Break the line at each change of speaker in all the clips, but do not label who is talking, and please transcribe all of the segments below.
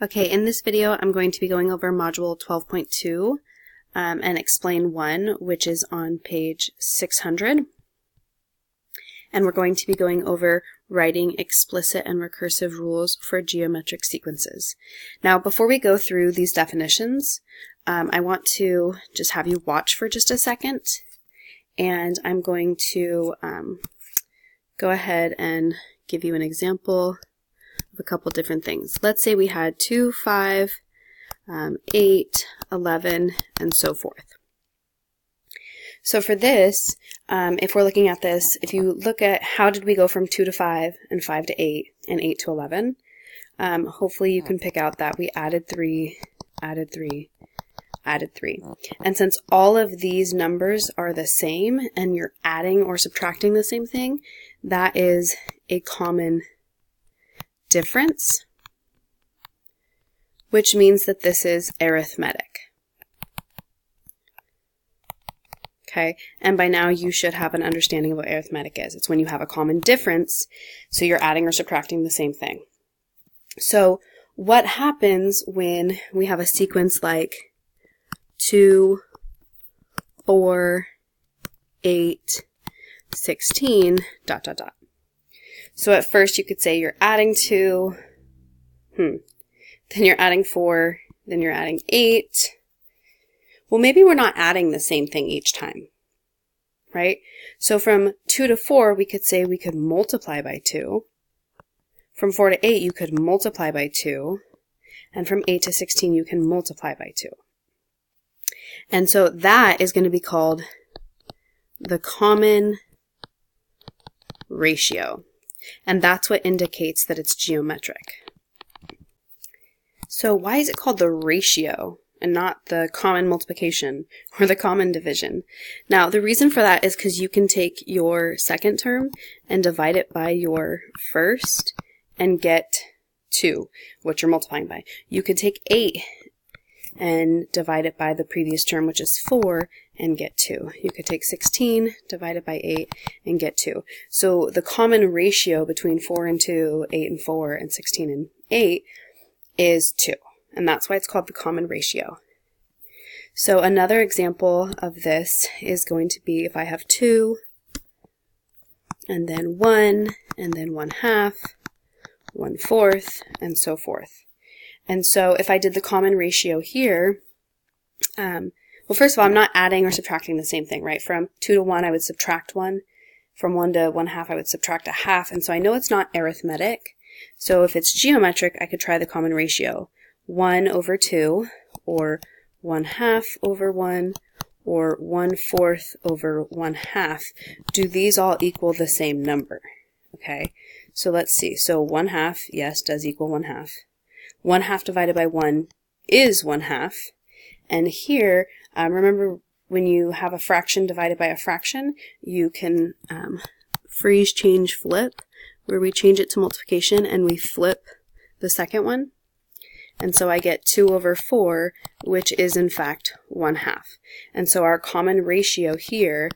Okay, in this video I'm going to be going over Module 12.2 and explain 1, which is on page 600. And we're going to be going over writing explicit and recursive rules for geometric sequences. Now, before we go through these definitions, I want to just have you watch for just a second, and I'm going to go ahead and give you an example of a couple different things. Let's say we had 2, 5, 8, 11, and so forth. So for this, if we're looking at this, if you look at how did we go from 2 to 5 and 5 to 8 and 8 to 11, hopefully you can pick out that we added 3, added 3, added 3. And since all of these numbers are the same and you're adding or subtracting the same thing, that is a common difference, which means that this is arithmetic. Okay, and by now you should have an understanding of what arithmetic is. It's when you have a common difference, so you're adding or subtracting the same thing. So what happens when we have a sequence like 2, 4, 8, 16, ... So at first you could say you're adding 2, then you're adding 4, then you're adding 8. Well, maybe we're not adding the same thing each time, right? So from 2 to 4, we could say we could multiply by 2. From 4 to 8, you could multiply by 2. And from 8 to 16, you can multiply by 2. And so that is going to be called the common ratio. And that's what indicates that it's geometric. So why is it called the ratio and not the common multiplication or the common division? Now, the reason for that is because you can take your second term and divide it by your first and get 2, what you're multiplying by. You could take 8 and divide it by the previous term, which is 4, and get 2. You could take 16, divide it by 8, and get 2. So the common ratio between 4 and 2, 8 and 4, and 16 and 8 is 2. And that's why it's called the common ratio. So another example of this is going to be if I have 2, and then 1, and then 1/2, 1/4, and so forth. And so if I did the common ratio here, well, first of all, I'm not adding or subtracting the same thing, right? From 2 to 1, I would subtract 1. From 1 to 1/2, I would subtract 1/2. And so I know it's not arithmetic. So if it's geometric, I could try the common ratio. 1 over 2, or 1/2 over 1, or 1/4 over 1/2. Do these all equal the same number? Okay, so let's see. So 1/2, yes, does equal 1/2. 1/2 divided by 1 is 1/2. And here, remember when you have a fraction divided by a fraction, you can freeze, change, flip, where we change it to multiplication and we flip the second one. And so I get 2 over 4, which is in fact 1/2. And so our common ratio here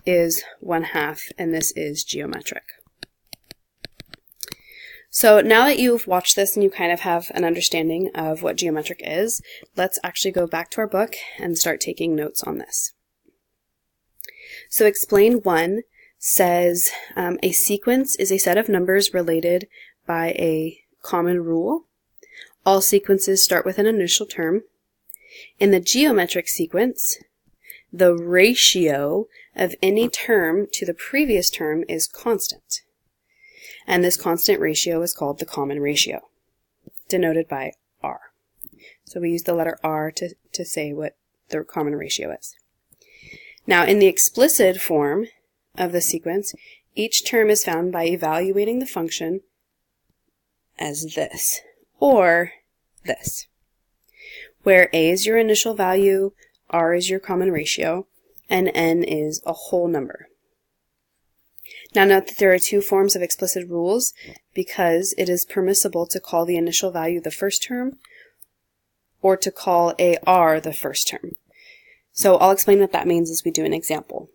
is 1/2, and this is geometric. So now that you've watched this and you kind of have an understanding of what geometric is, let's actually go back to our book and start taking notes on this. So explain 1 says a sequence is a set of numbers related by a common rule. All sequences start with an initial term. In the geometric sequence, the ratio of any term to the previous term is constant. And this constant ratio is called the common ratio, denoted by R. So we use the letter R to say what the common ratio is. Now, in the explicit form of the sequence, each term is found by evaluating the function as this, or this, where A is your initial value, R is your common ratio, and N is a whole number. Now note that there are 2 forms of explicit rules because it is permissible to call the initial value the first term or to call AR the first term. So I'll explain what that means as we do an example.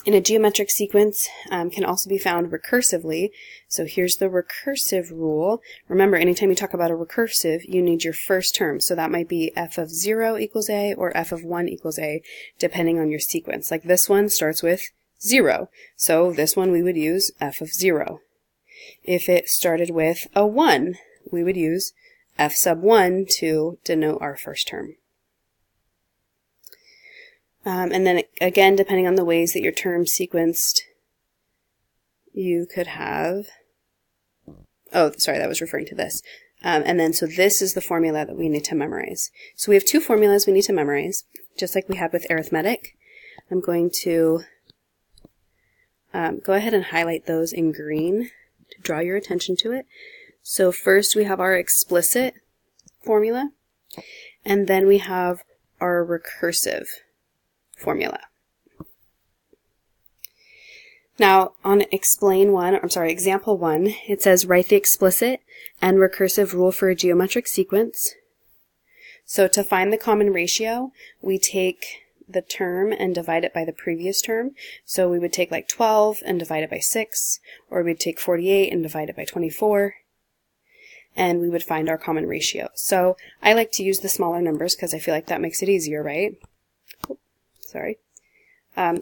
in a geometric sequence can also be found recursively. So here's the recursive rule. Remember, anytime you talk about a recursive, you need your first term. So that might be f of 0 equals a or f of 1 equals a, depending on your sequence. Like this one starts with 0. So this one we would use f of 0. If it started with a 1, we would use f sub 1 to denote our first term. And then again, depending on the ways that your terms sequenced, you could have, oh, sorry, that was referring to this. And then, so this is the formula that we need to memorize. So we have two formulas we need to memorize, just like we had with arithmetic. I'm going to go ahead and highlight those in green to draw your attention to it. So first we have our explicit formula, and then we have our recursive formula. Now on example 1, it says write the explicit and recursive rule for a geometric sequence. So to find the common ratio, we take the term and divide it by the previous term. So we would take like 12 and divide it by 6, or we'd take 48 and divide it by 24, and we would find our common ratio. So I like to use the smaller numbers because I feel like that makes it easier, right?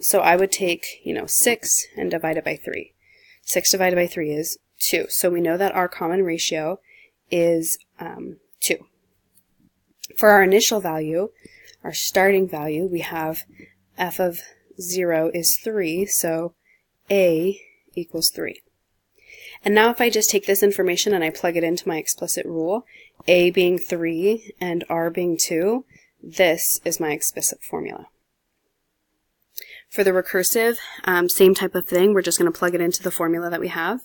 So I would take, 6 and divide it by 3. 6 divided by 3 is 2. So we know that our common ratio is 2. For our initial value, our starting value, we have f of 0 is 3, so a equals 3. And now if I just take this information and I plug it into my explicit rule, a being 3 and r being 2, this is my explicit formula. For the recursive, same type of thing. We're just going to plug it into the formula that we have.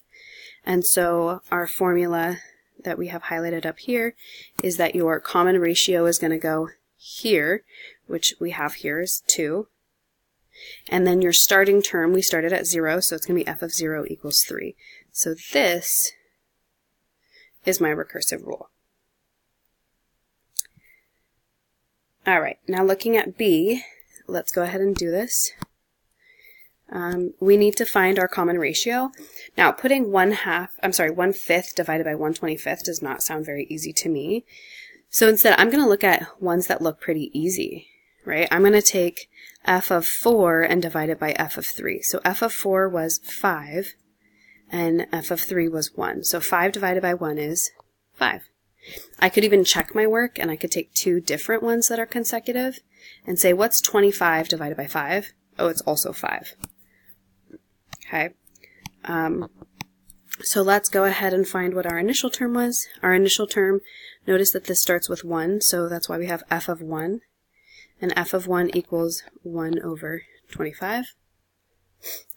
And so our formula that we have highlighted up here is that your common ratio is going to go here, which we have here is 2. And then your starting term, we started at 0, so it's going to be f of 0 equals 3. So this is my recursive rule. All right, now looking at B, let's go ahead and do this. We need to find our common ratio. Now, putting 1/5 divided by 1/25 does not sound very easy to me. So instead, I'm going to look at ones that look pretty easy, right? I'm going to take f of 4 and divide it by f of 3. So f of 4 was 5, and f of 3 was 1. So 5 divided by 1 is 5. I could even check my work, and I could take two different ones that are consecutive and say, what's 25 divided by 5? Oh, it's also 5. Okay. So let's go ahead and find what our initial term was. Our initial term, notice that this starts with 1, so that's why we have f of 1. And f of 1 equals 1 over 25.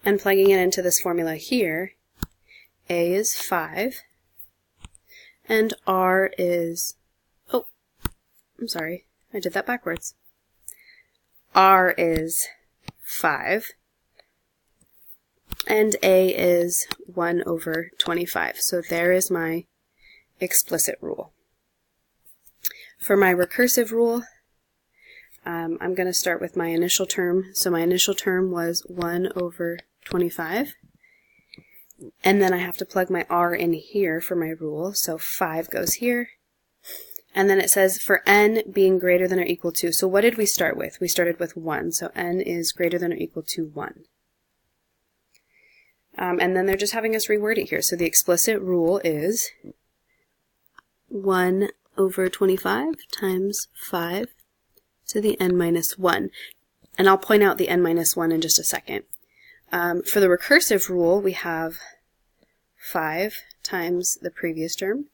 And plugging it into this formula here, a is 5, and r is, oh, I'm sorry, I did that backwards. R is 5, and a is 1 over 25. So there is my explicit rule. For my recursive rule, I'm going to start with my initial term. So my initial term was 1 over 25. And then I have to plug my r in here for my rule. So 5 goes here. And then it says for n being greater than or equal to. So what did we start with? We started with 1. So n is greater than or equal to 1. And then they're just having us reword it here. So the explicit rule is 1 over 25 times 5 to the n minus 1. And I'll point out the n minus 1 in just a second. For the recursive rule, we have 5 times the previous term,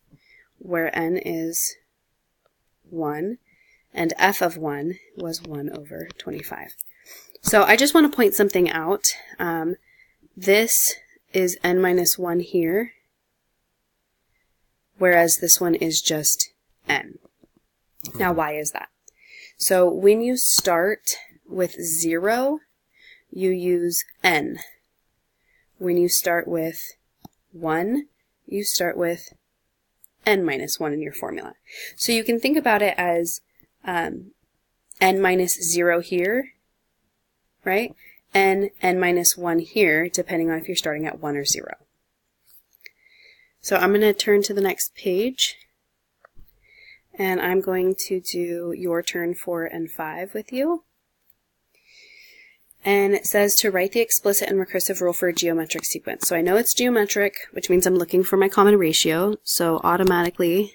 where n is 1, and f of 1 was 1 over 25. So I just want to point something out. This is n minus 1 here, whereas this one is just n. Now, why is that? So when you start with 0, you use n. When you start with 1, you start with n minus 1 in your formula. So you can think about it as n minus 0 here, right? n minus 1 here, depending on if you're starting at 1 or 0. So I'm going to turn to the next page, and I'm going to do your turn 4 and 5 with you. And it says to write the explicit and recursive rule for a geometric sequence. So I know it's geometric, which means I'm looking for my common ratio. So automatically,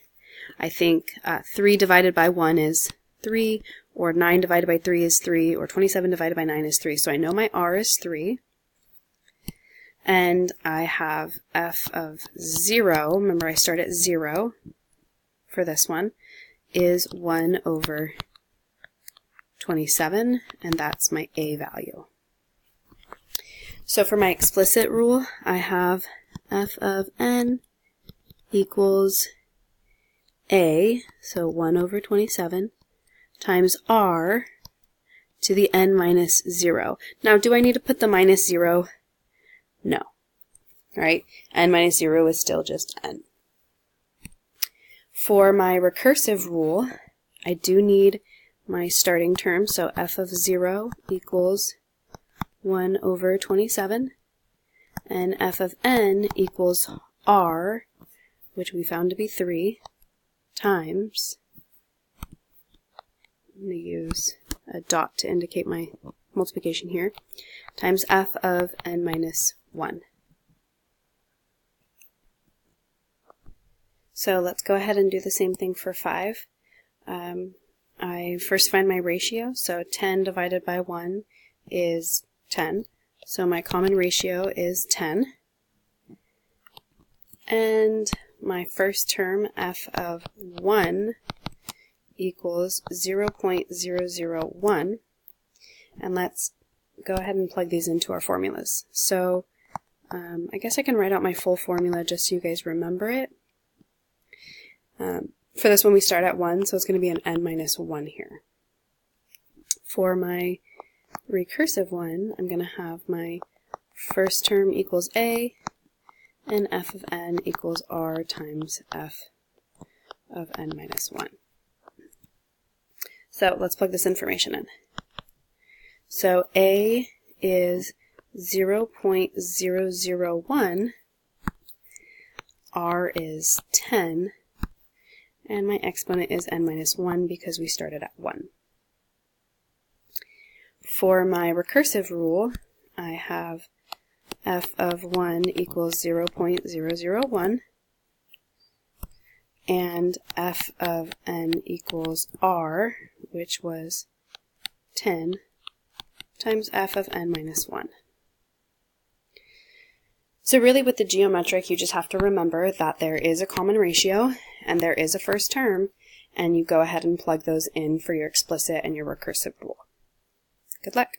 I think 3 divided by 1 is 3, or 9 divided by 3 is 3, or 27 divided by 9 is 3. So I know my r is 3. And I have f of 0, remember I start at 0 for this one, is 1 over 27, and that's my a value. So for my explicit rule, I have f of n equals a, so 1 over 27, times r to the n minus 0. Now, do I need to put the minus 0? No. Right? N minus 0 is still just n. For my recursive rule, I do need my starting term, so f of 0 equals 1 over 27, and f of n equals r, which we found to be 3, times, I'm going to use a dot to indicate my multiplication here, times f of n minus 1. So let's go ahead and do the same thing for 5. I first find my ratio, so 10 divided by 1 is 10. So my common ratio is 10. And my first term, f of 1, equals 0.001. And let's go ahead and plug these into our formulas. So I guess I can write out my full formula just so you guys remember it. For this one, we start at 1, so it's going to be an n minus 1 here. For my recursive one, I'm going to have my first term equals a, and f of n equals r times f of n minus 1. So let's plug this information in. So a is 0.001, r is 10, and my exponent is n minus 1 because we started at 1. For my recursive rule, I have f of 1 equals 0.001, and f of n equals r, which was 10, times f of n minus 1. So really with the geometric, you just have to remember that there is a common ratio and there is a first term, and you go ahead and plug those in for your explicit and your recursive rule. Good luck.